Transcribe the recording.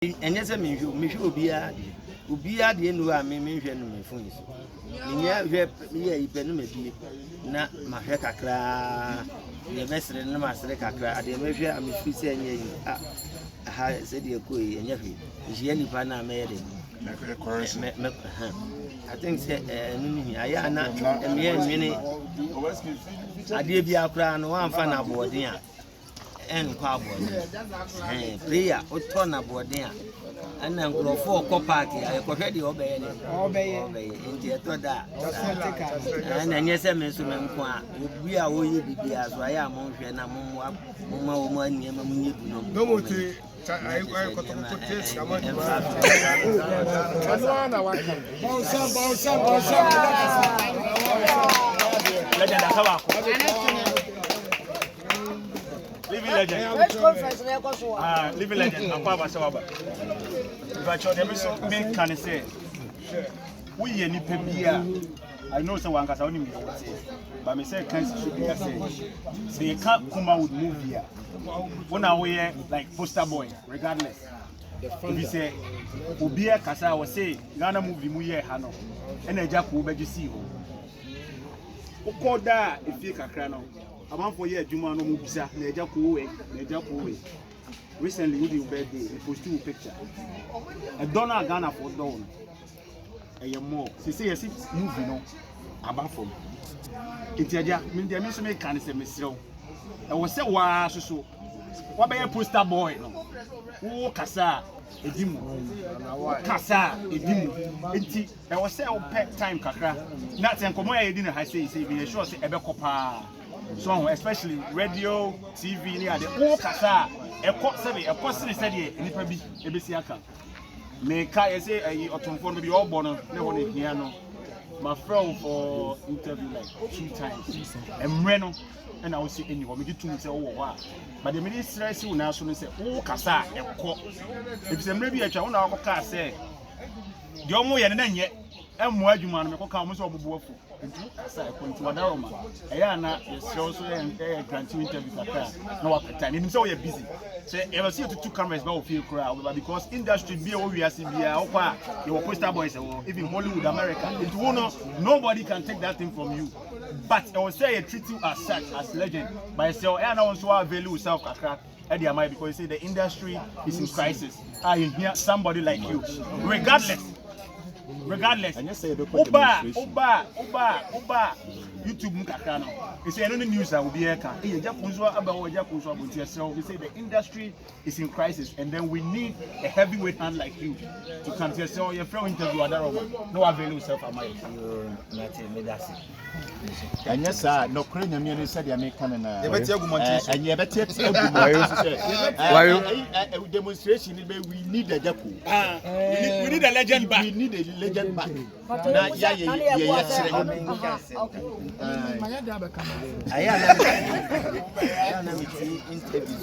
And yes, I mean, you will be at the end where I may mention my phone. Me, maybe not my hair, the best and the master cacra, the measure I'm saying, I said, you're good, and Jeffrey, is any partner made it. I think I am not a mere minute. I did be a crown, one fan aboard there. And cowboy, player, or turn aboard there. And then go for a party. I already obey in the other. And then, yes, I mentioned we are all you be as I am on Vienna, Mumma, no more. I got to put this. Living legend. Living legend. I'm Papa Sawaba. If I show them so, me can say, we any pebia. I know someone can only me say, but me say can't should be say. They can't Kumawood move here. When I wear like poster boy, regardless. If you say, Ubia Kasa was say, Ghana movie muye hano, and Agya Koo be see ho. Okoda if you crano. About 4 years, Juma no Mubisa, Agya Koo. Recently, with your birthday, he posted a picture. A donor Ghana for down. A year more. She says, movie no. About from. It's Agya, mean the Miss can say, Miss Row. I was say, wow, so. What by a poster boy? Oh, Kasa, a dimu. Kasa, a dimu. I was say, pet time, Kakra. Not and come I didn't have say, be sure, say, Ebecopa. So, especially radio, TV, near the old Kasa, a person said, and probably a Bessiaka. May Kai say a autumn be all born, no one in piano. My friend for interview like 2 times. And Reno, and I will see anyone, we get to say, oh, wow. But the minister will now say, oh, Kasa, a court. If it's a maybe a child, our car say, the only and then yet, and more you man, make a comment of the Kasa, a point to Wadaroma. Ayana is also a grant interview. No, time. And so you're busy. So, ever see 2 cameras now feel crowd, but because industry be over, we are CBA, your poster boys, or even Hollywood, America. It's one, nobody can take that thing from you. But I will say I treat you as such, as legend. But I say, I also value self because you say the industry is in crisis. I hear somebody like you, regardless. And you say, Oba, YouTube Mukakano. You say, any news that will be here. We say the industry is in crisis, and then we need a heavyweight hand like you to come to say, your friend interview no avail self. And yes, sir, no Korean music said the American and you better demonstration. We need a Agya Koo. We need a legend back. We need a legend back. I am interview.